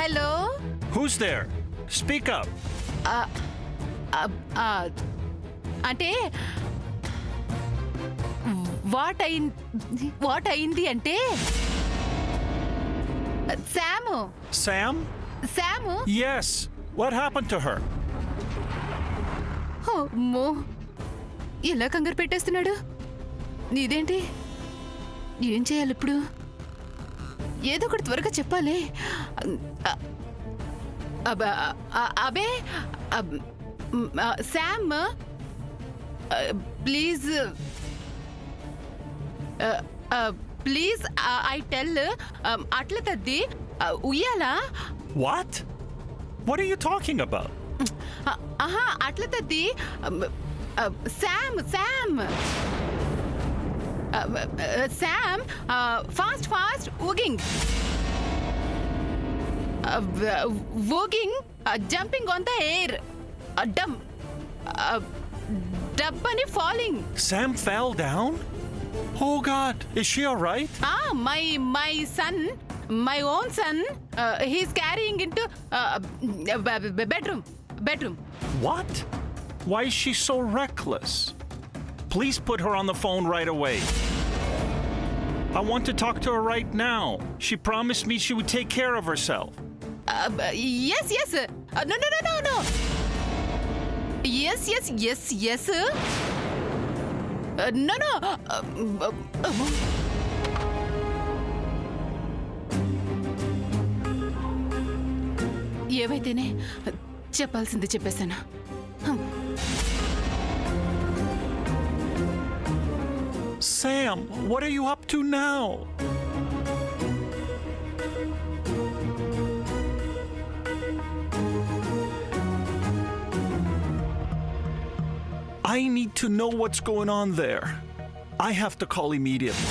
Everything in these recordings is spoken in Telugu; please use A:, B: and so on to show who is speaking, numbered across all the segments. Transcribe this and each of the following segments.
A: Hello
B: Who's there? Speak up.
A: అంటే వాట్ అయింది అంటే శాము
B: Sam?
A: శాము
B: Yes. What happened to her?
A: అమ్మో ఎలా కంగారు పెట్టేస్తున్నాడు నీదేంటి ఏం చేయాలి ఇప్పుడు ఏదో ఒకటి త్వరగా చెప్పాలి అబే Sam please please I tell Atla Taddi ఉయ్యాలా
B: What? What are you talking about?
A: ఆహా Atla Taddi Sam Sam fast ఊగింగ్ ఊగింగ్ జంపింగ్ ఆన్ ద ఎయిర్ డబ్ అని falling
B: Sam fell down? Oh God, is she all right?
A: My son, my own son, he's carrying into bedroom.
B: What? Why is she so reckless? Please put her on the phone right away. I want to talk to her right now. She promised me she would take care of herself.
A: Yes. No. Yes. No. ఏవైతేనే చెప్పాల్సింది చెప్పేశాను
B: Sam, what are you up to now? I need to know what's going on there. I have to call immediately.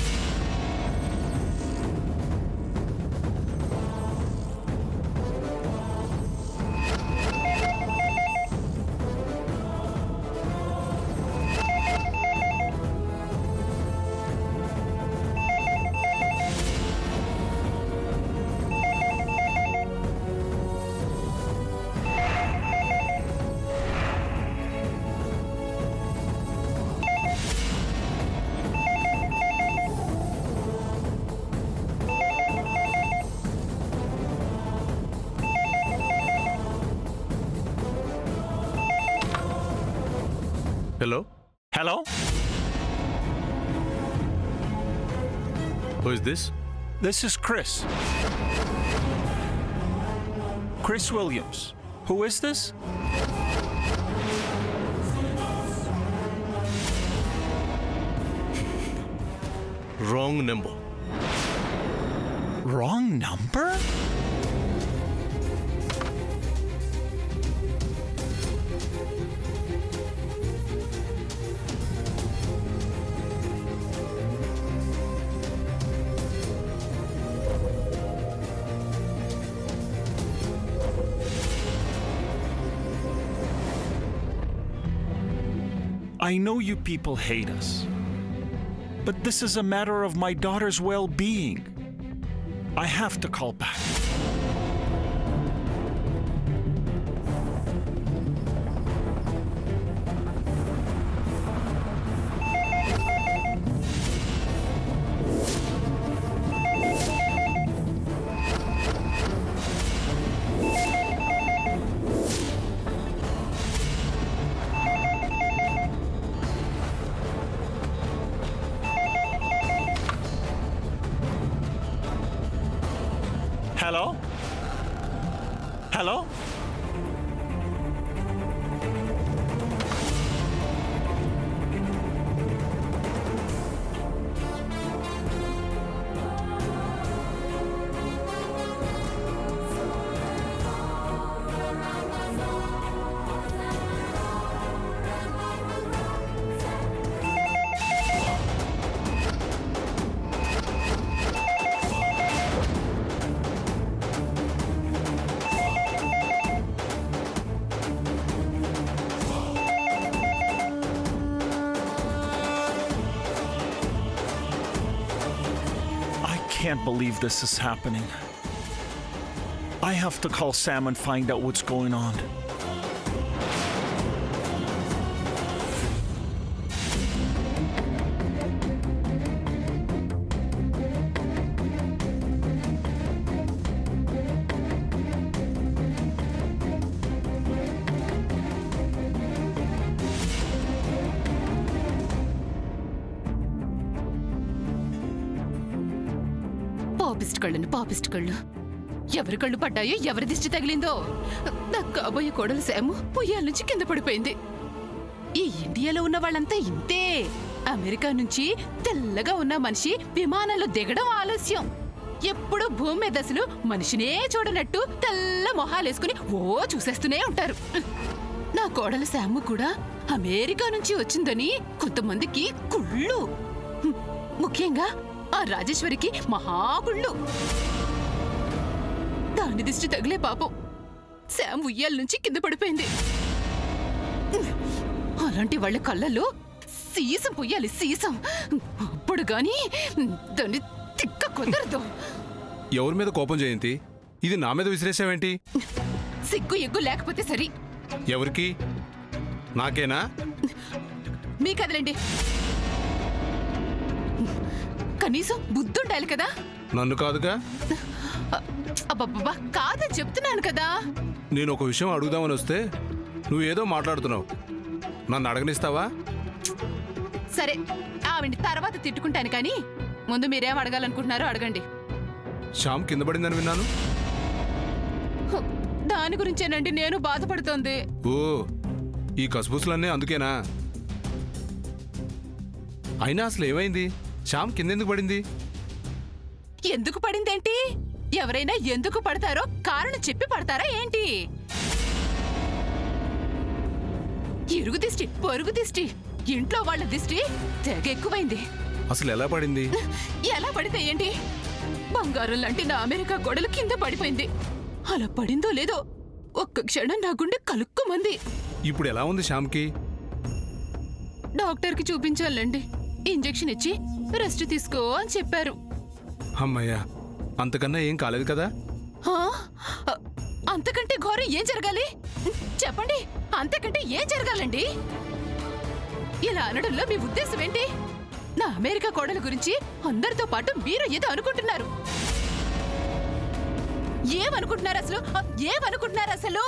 B: Hello?
C: Who is this?
B: This is Chris. Chris Williams. Who is this?
C: Wrong number.
B: Wrong number? I know you people hate us, but this is a matter of my daughter's well-being. I have to call back. Hello? I can't believe this is happening. I have to call Sam and find out what's going on.
A: పాపిస్ట్ కళ్ళు ఎవరి కళ్ళు పడ్డాయో ఎవరి దిష్టి తగిలిందో. నా కాబోయే కోడలు శాము పొయ్యాల నుంచి కింద పడిపోయింది. ఈ ఇండియాలో ఉన్న వాళ్ళంతా ఇంతే. అమెరికా నుంచి తెల్లగా ఉన్న మనిషి విమానంలో దిగడం ఆలస్యం. ఎప్పుడూ భూమి మీద అసలు మనిషినే చూడనట్టు తెల్ల మొహాలేసుకుని చూసేస్తూనే ఉంటారు. నా కోడలు శాము కూడా అమెరికా నుంచి వచ్చిందని కొంతమందికి కుళ్ళు, ముఖ్యంగా ఆ రాజేశ్వరికి మహాకుళ్ళు. దాని దిష్టి తగిలే పాపం శామ్ ఉయ్యాల నుంచి కింద పడిపోయింది. అలాంటి వాళ్ళ కళ్ళల్లో సీసం పొయ్యాలి, సీసం. అప్పుడు గాని దాన్ని తిక్క కుదరదు.
D: ఎవరి మీద కోపం జయంతి? ఇది నా మీద విసిరేసావేంటి?
A: సిగ్గు ఎగ్గు లేకపోతే సరి.
D: ఎవరికి? నాకేనా?
A: మీ కదలండి. కనీసం బుద్ధుండాలి కదా.
D: నన్ను కాదుగా.
A: అబ్బబ్బా, కాదని చెప్తున్నాను కదా.
D: నేను ఒక విషయం అడుగుదామని వస్తే నువ్వేదో మాట్లాడుతున్నావు. నన్ను అడగనిస్తావా?
A: సరే, ఆవిడ తర్వాత తిట్టుకుంటాను, కానీ ముందు మీరేం అడగాలనుకుంటున్నారో అడగండి.
D: శ్యామ్ కింద పడిందని విన్నాను.
A: దాని గురించేనండి నేను బాధపడుతోంది.
D: ఓ, ఈ కసుబుసులన్నీ అందుకేనా? అయినా అసలు ఏమైంది? శ్యామ్ కిందెందుకు పడింది?
A: ఎందుకు పడిందేంటి? ఎవరైనా ఎందుకు పడతారో కారణం చెప్పి పడతారా ఏంటి? ఇరుగు దిష్టి, పొరుగు దిష్టి, ఇంట్లో వాళ్ళ దిష్టి తెగ ఎక్కువైంది.
D: అసలు ఎలా పడింది?
A: ఎలా పడితే ఏంటి? బంగారం లాంటి నా అమెరికా గోడలు కింద పడిపోయింది. అలా పడిందో లేదో ఒక్క క్షణం నా గుండె కలుక్కుమంది.
D: ఇప్పుడు ఎలా ఉంది శ్యామ్కి?
A: డాక్టర్కి చూపించాలండి. ఇంజెక్షన్ ఇచ్చి రెస్ట్ తీసుకో అని చెప్పారు.
D: అమ్మయ్యా, అంతకన్నా ఏం కాలేదు కదా?
A: అంతకంటే ఘోరం ఏం జరగాలి చెప్పండి? అంతకంటే ఏం జరగాలండి? ఇలా అనడంలో మీ ఉద్దేశం ఏంటి? నా అమెరికా కోడల గురించి అందరితో పాటు మీరు ఏదో అనుకుంటున్నారు. ఏమనుకుంటున్నారు అసలు? ఏమనుకుంటున్నారు అసలు?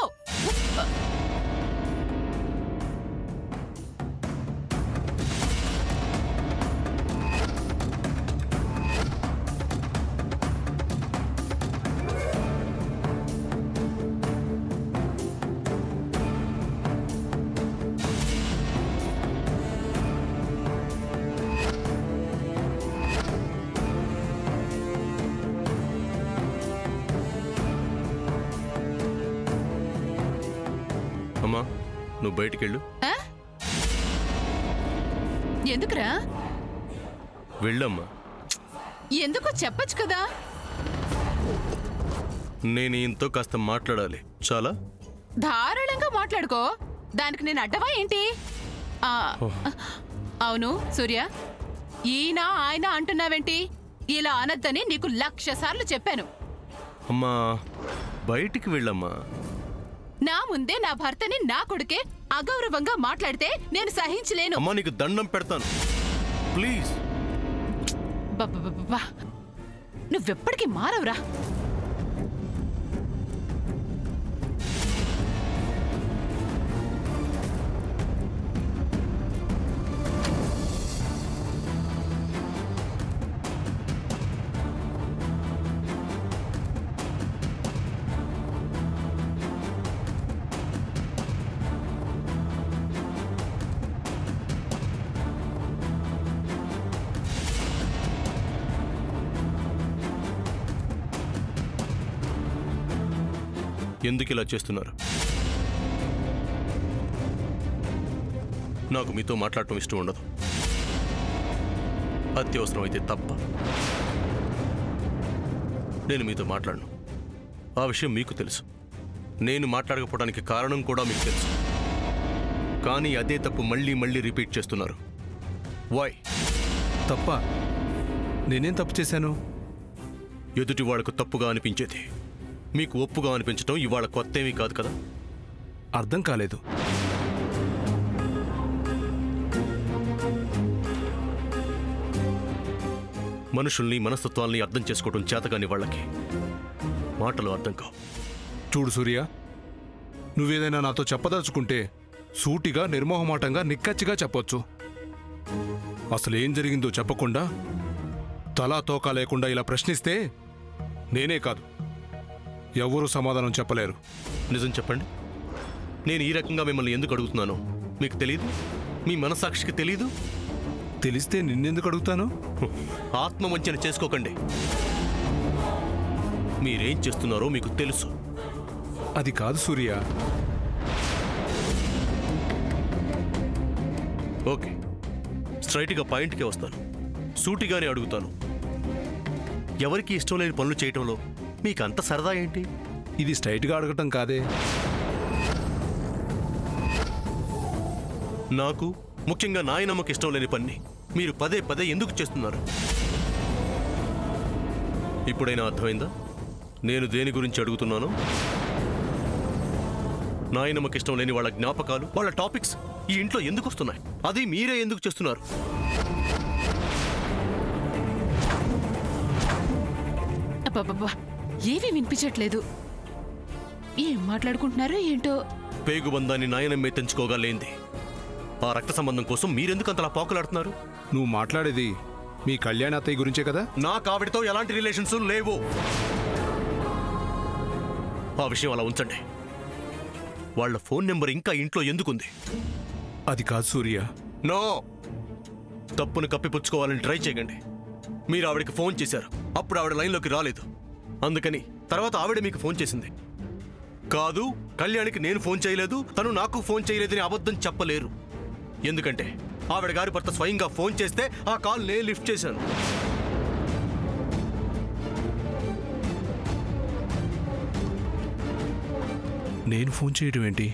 C: అమ్మా, నువ్వు బయటికెళ్ళు.
A: ఎందుకురా?
C: వెళ్ళమ్మా.
A: ఎందుకో చెప్పొచ్చు కదా.
C: నేను ఈయనతో కాస్త మాట్లాడాలి. చాలా
A: ధారాళంగా మాట్లాడుకో. దానికి నేను అడ్డవా ఏంటి? అవును సూర్య, ఈయన ఆయన అంటున్నావేంటి? ఇలా అనద్దని నీకు 1,00,000 సార్లు చెప్పాను.
C: అమ్మా, బయటికి వెళ్ళమ్మా.
A: నా ముందే నా భర్తని నా కొడుకే అగౌరవంగా మాట్లాడితే నేను సహించలేను.
C: అమ్మా, నీకు దండం పెడతాను, ప్లీజ్.
A: నువ్వెప్పటికీ మారవురా.
C: ఎందుకు ఇలా చేస్తున్నారు? నాకు మీతో మాట్లాడటం ఇష్టం ఉండదు. అత్యవసరం అయితే తప్ప నేను మీతో మాట్లాడను. ఆ విషయం మీకు తెలుసు. నేను మాట్లాడకపోవడానికి కారణం కూడా మీకు తెలుసు. కానీ అదే తప్పు మళ్ళీ మళ్ళీ రిపీట్ చేస్తున్నారు. వై?
D: తప్ప? నేనేం తప్పు చేశాను?
C: ఎదుటి వాళ్లకు తప్పుగా అనిపించేది మీకు ఒప్పుగా అనిపించడం ఇవాళ కొత్తేమీ కాదు కదా.
D: అర్థం కాలేదు.
C: మనుషుల్ని మనస్తత్వాల్ని అర్థం చేసుకోవడం చేతగాని వాళ్ళకి మాటలు అర్థం కావు.
D: చూడు సూర్య, నువ్వేదైనా నాతో చెప్పదలుచుకుంటే సూటిగా నిర్మోహమాటంగా నిక్కచ్చిగా చెప్పొచ్చు. అసలు ఏం జరిగిందో చెప్పకుండా తలా తోకా లేకుండా ఇలా ప్రశ్నిస్తే నేనే కాదు ఎవరూ సమాధానం చెప్పలేరు.
C: నిజం చెప్పండి, నేను ఈ రకంగా మిమ్మల్ని ఎందుకు అడుగుతున్నానో మీకు తెలీదు? మీ మనసాక్షికి తెలీదు?
D: తెలిస్తే నిన్నెందుకు అడుగుతాను?
C: ఆత్మవంచన చేసుకోకండి. మీరేం చేస్తున్నారో మీకు తెలుసు.
D: అది కాదు సూర్య.
C: ఓకే, స్ట్రైట్గా పాయింట్కే వస్తాను. సూటిగానే అడుగుతాను. ఎవరికి ఇష్టం లేని పనులు చేయటంలో మీకు అంత సరదా ఏంటి?
D: ఇది స్ట్రైట్గా అడగటం కాదే.
C: నాకు ముఖ్యంగా నాయనమ్మకి ఇష్టం లేని పని మీరు పదే పదే ఎందుకు చేస్తున్నారు? ఇప్పుడైనా అర్థమైందా నేను దేని గురించి అడుగుతున్నాను? నాయనమ్మకి ఇష్టం లేని వాళ్ళ జ్ఞాపకాలు, వాళ్ళ టాపిక్స్ ఈ ఇంట్లో ఎందుకు వస్తున్నాయి? అది మీరే ఎందుకు చేస్తున్నారు?
A: అబ్బబ్బబ్బా, ఏమీ వినిపించట్లేదు. ఏం మాట్లాడుకుంటున్నారో ఏంటో.
C: పేగుబంధాన్ని నాయనమ్మే తెంచుకోగలేంది. ఆ రక్త సంబంధం కోసం మీరెందుకు అంతలా పాకులాడుతున్నారు?
D: నువ్వు మాట్లాడేది మీ కళ్యాణ్ అత్తయ్య గురించే కదా?
C: నాకు ఆవిడతో ఎలాంటి రిలేషన్స్ లేవు. ఆ విషయం అలా ఉంచండి. వాళ్ళ ఫోన్ నెంబర్ ఇంకా ఇంట్లో ఎందుకుంది?
D: అది కాదు సూర్య.
C: నో, తప్పును కప్పిపుచ్చుకోవాలని ట్రై చేయకండి. మీరు ఆవిడకి ఫోన్ చేశారు, అప్పుడు ఆవిడ లైన్లోకి రాలేదు. అందుకని తర్వాత ఆవిడ మీకు ఫోన్ చేసింది. కాదు, కళ్యాణికి నేను ఫోన్ చేయలేదు, తను నాకు ఫోన్ చేయలేదని అబద్ధం చెప్పలేరు. ఎందుకంటే ఆవిడ గారి భర్త స్వయంగా ఫోన్ చేస్తే ఆ కాల్ నేను లిఫ్ట్ చేశాను.
D: నేను ఫోన్ చేయడం ఏంటి?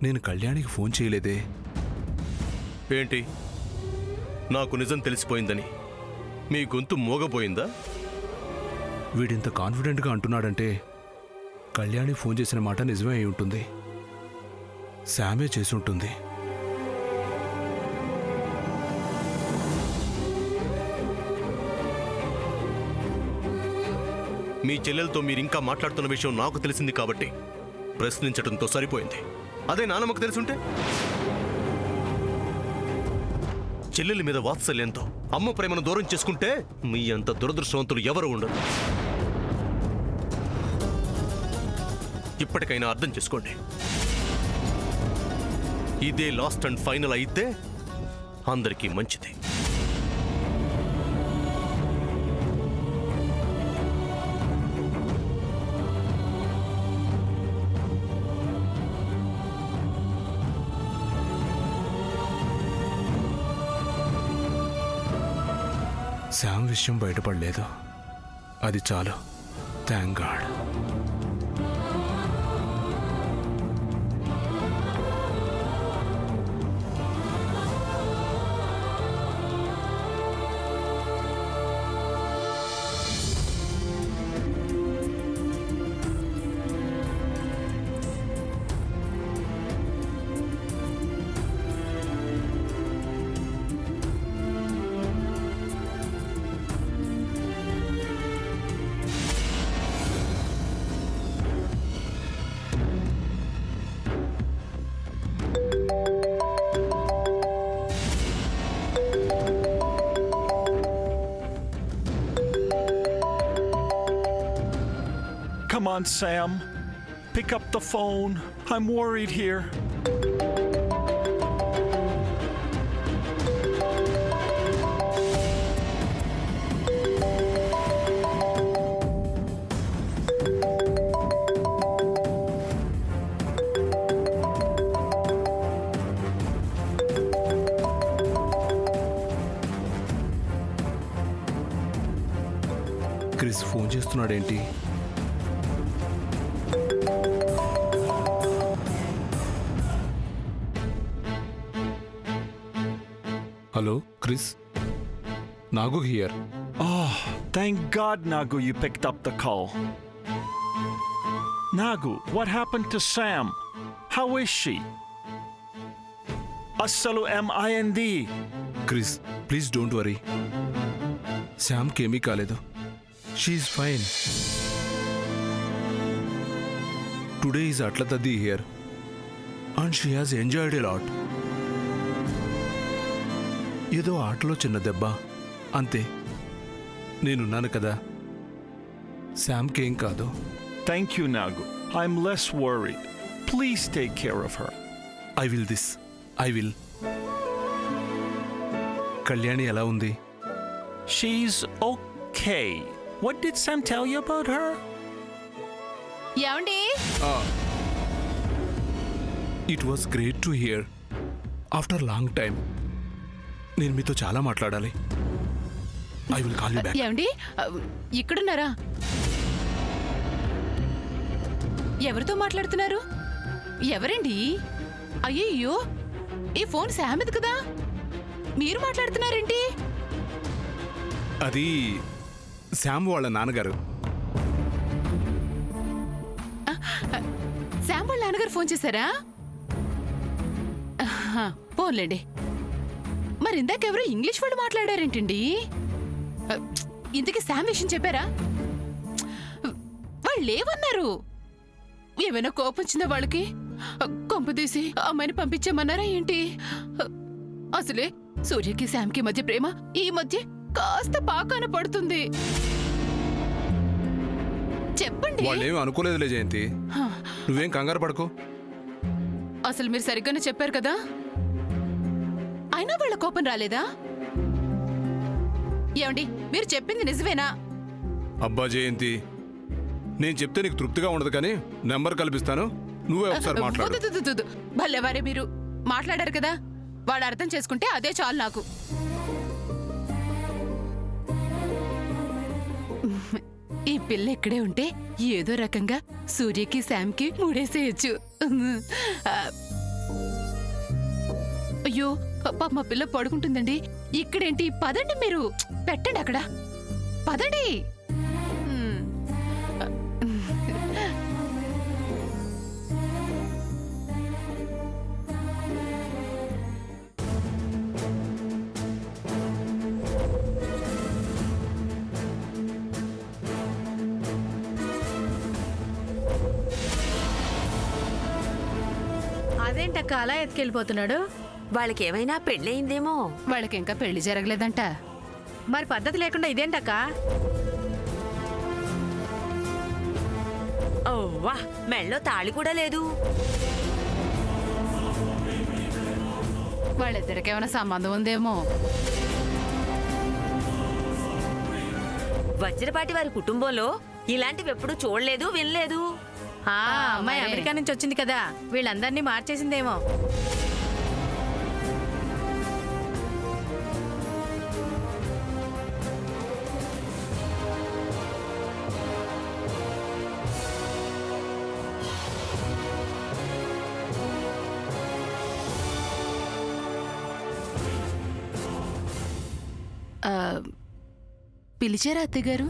D: నేను కళ్యాణికి ఫోన్ చేయలేదే.
C: ఏంటి, నాకు నిజం తెలిసిపోయిందని మీ గొంతు మోగపోయిందా?
D: వీడింత కాన్ఫిడెంట్గా అంటున్నాడంటే కళ్యాణి ఫోన్ చేసిన మాట నిజమే అయి ఉంటుంది. శామే చేసి ఉంటుంది.
C: మీ చెల్లెలతో మీరింకా మాట్లాడుతున్న విషయం నాకు తెలిసింది కాబట్టి ప్రశ్నించడంతో సరిపోయింది. అదే నాన్నమ్మకు తెలుసుంటే? చెల్లెలి మీద వాత్సల్యంతో అమ్మ ప్రేమను దూరం చేసుకుంటే మీ అంత దురదృష్టవంతులు ఎవరు ఉండరు. ఇప్పటికైనా అర్థం చేసుకోండి. ఇదే లాస్ట్ అండ్ ఫైనల్ అయితే అందరికీ మంచిది.
D: శామ్ విషయం బయటపడలేదు. అది చాలు. Thank God.
B: Come on, Sam. Pick up the phone. I'm worried here.
D: Chris phone చేస్తున్నాడేంటి? Hello Chris, Nagu here.
B: Oh, thank God, Nagu, you picked up the call. Nagu, what happened to Sam? How is she? Assalu mind.
D: Chris please don't worry. శామ్కి ఏమీ కాలేదు. She is fine. Today is Atla Taddi here and she has enjoyed a lot. ఏదో ఆటలో చిన్న దెబ్బ అంతే. నేనున్నాను కదా. శామ్కి ఏం కాదు.
B: Thank you, Nagu. I'm less worried. Please take care of her.
D: I will. Kalyani ఎలా ఉంది?
B: She's okay. What did Sam tell you about her?
A: ఏమండి?
D: It was great to hear after long time. నేను మీతో చాలా మాట్లాడాలి. I will call you back.
A: ఏమండి? ఇక్కడున్నారా? ఎవరితో మాట్లాడుతున్నారు? ఎవరండి? అయ్యయ్యో, ఈ ఫోన్ శామ్ది కదా, మీరు మాట్లాడుతున్నారేంటి?
D: అది శామ్ వాళ్ళ నాన్నగారు.
A: శామ్ వాళ్ళ నాన్నగారు ఫోన్ చేశారా? పోన్లేండి. మరి ఇందాకెవరో ఇంగ్లీష్ వాళ్ళు మాట్లాడారేంటండి? ఇంతకీ శామ్ విషయం చెప్పారా? వాళ్ళు ఏమన్నారు? ఏమైనా కోపం వచ్చిందా వాళ్ళకి? కొంపదీసి అమ్మాయిని పంపించామన్నారా ఏంటి? అసలే సూర్యకి శామ్కి మధ్య ప్రేమ ఈ మధ్య కాస్త పాకాన పడుతుంది. చెప్పండి.
D: వాళ్ళేం అనుకోలేదులే జయంతి, నువ్వేం కంగారు పడకు.
A: అసలు మీరు సరిగ్గానే చెప్పారు కదా, అయినా వాళ్ళ కోపం రాలేదా? ఏమండి, మీరు చెప్పింది నిజమేనా?
D: అబ్బా జయంతి, నేను చెప్తే నీకు తృప్తిగా ఉండదు కానీ నెంబర్ కల్పిస్తాను, నువ్వే ఒకసారి మాట్లాడు.
A: భలేవారే, మీరు మాట్లాడారు కదా, వాడు అర్థం చేసుకుంటే అదే చాలు నాకు. ఈ పిల్ల ఇక్కడే ఉంటే ఏదో రకంగా సూర్యకి శామ్కి మూడేసేయచ్చు. అయ్యో పాప, మా పిల్ల పడుకుంటుందండి. ఇక్కడేంటి? పదండి, మీరు పెట్టండి అక్కడ, పదండి.
E: అదేంటక్క అలా ఎత్తుకెళ్ళిపోతున్నాడు?
F: వాళ్ళకి ఏమైనా పెళ్ళయిందేమో.
A: వాళ్ళకి ఇంకా పెళ్లి జరగలేదంట.
E: మరి పద్ధతి లేకుండా ఇదేంటక్క?
F: ఓవ్వా, మెళ్ళో తాళి కూడా లేదు.
A: వాళ్ళిద్దరికి ఏమైనా సంబంధం ఉందేమో.
F: వజ్రపాటి వారి కుటుంబంలో ఇలాంటివి ఎప్పుడు చూడలేదు, వినలేదు.
E: ఆ అమ్మాయి అమెరికా నుంచి వచ్చింది కదా, వీళ్ళందరినీ మార్చేసిందేమో.
A: పిలిచారా అత్తగారు?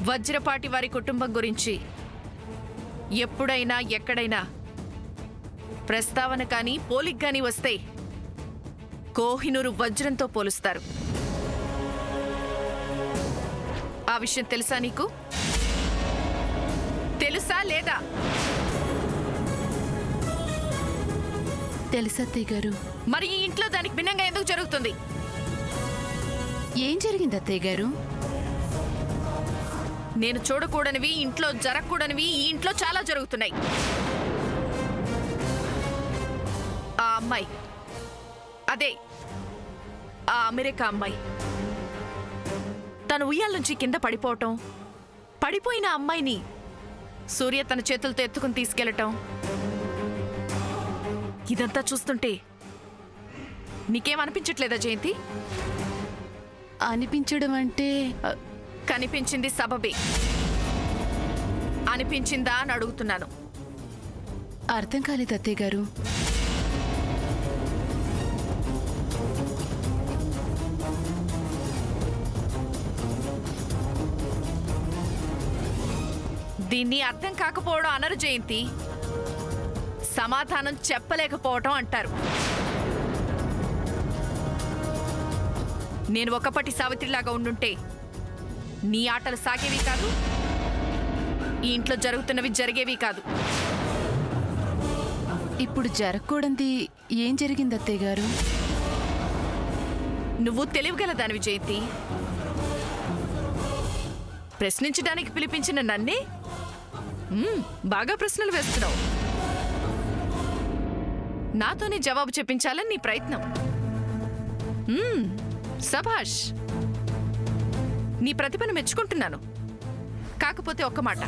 G: వజ్రపాటి వారి కుటుంబం గురించి ఎప్పుడైనా ఎక్కడైనా ప్రస్తావన కానీ పోలిక్ కానీ వస్తే కోహినూరు వజ్రంతో పోలుస్తారు. ఆ విషయం తెలుసా నీకు? తెలుసా లేదా?
A: తెలుసా అత్తయ్య గారు.
G: మరి ఈ ఇంట్లో దానికి భిన్నంగా ఎందుకు జరుగుతుంది?
A: ఏం జరిగింది అత్తయ్య గారు?
G: నేను చూడకూడనివి, ఇంట్లో జరగకూడనివి ఈ ఇంట్లో చాలా జరుగుతున్నాయి. ఆ అమ్మాయి, అదే ఆ అమెరికా అమ్మాయి, తను ఉయ్యాల నుంచి కింద పడిపోవటం, పడిపోయిన అమ్మాయిని సూర్య తన చేతులతో ఎత్తుకుని తీసుకెళ్లటం, ఇదంతా చూస్తుంటే నీకేమనిపించట్లేదా జయంతి?
A: అనిపించడం అంటే
G: కనిపించింది సబబే. అనిపించిందా అని అడుగుతున్నాను.
A: అర్థం కాలేదు అత్తయ్య గారు.
G: దీన్ని అర్థం కాకపోవడం అనరు జయంతి, సమాధానం చెప్పలేకపోవటం అంటారు. నేను ఒకప్పటి సావిత్రిలాగా ఉండుంటే నీ ఆటలు సాగేవి కాదు, ఈ ఇంట్లో జరుగుతున్నవి జరిగేవి కాదు.
A: ఇప్పుడు జరగకూడదు ఏం జరిగింది అత్తయ్య గారు?
G: నువ్వు తెలివిగల దానివి జయంతి. ప్రశ్నించడానికి పిలిపించిన నన్నే బాగా ప్రశ్నలు వేస్తున్నావు. నాతోనే జవాబు చెప్పించాలని నీ ప్రయత్నం. సభాష్, నీ ప్రతిభను మెచ్చుకుంటున్నాను. కాకపోతే ఒక్క మాట,